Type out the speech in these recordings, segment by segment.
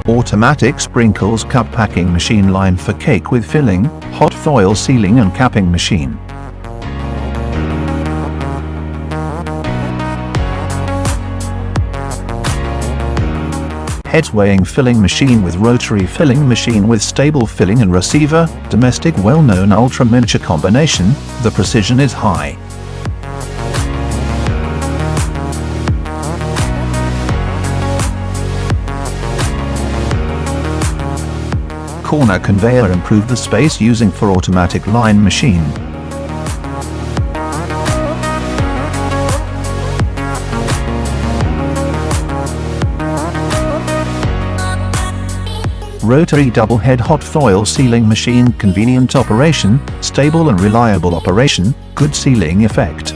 Automatic sprinkles cup packing machine line for cake with filling, hot foil sealing and capping machine. Heads weighing filling machine with rotary filling machine with stable filling and receiver, domestic well-known ultra-miniature combination, the precision is high. Corner conveyor improved the space using for automatic line machine. Rotary double head hot foil sealing machine, convenient operation, stable and reliable operation, good sealing effect.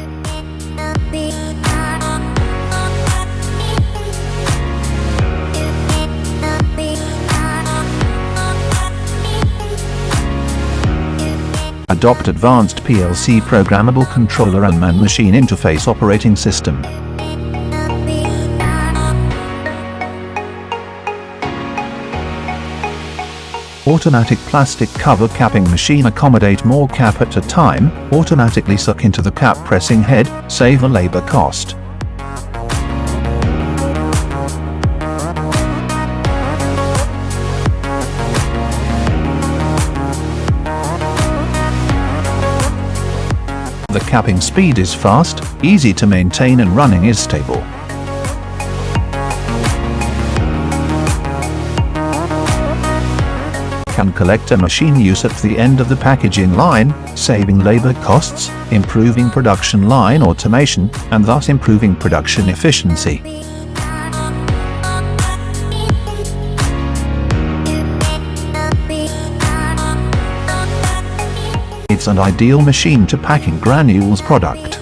Adopt advanced PLC programmable controller and man machine interface operating system. Automatic plastic cover capping machine accommodate more cap at a time, automatically suck into the cap pressing head, save a labor cost. The capping speed is fast, easy to maintain and running is stable. Can collect a machine use at the end of the packaging line, saving labor costs, improving production line automation, and thus improving production efficiency. It's an ideal machine to packing granules product.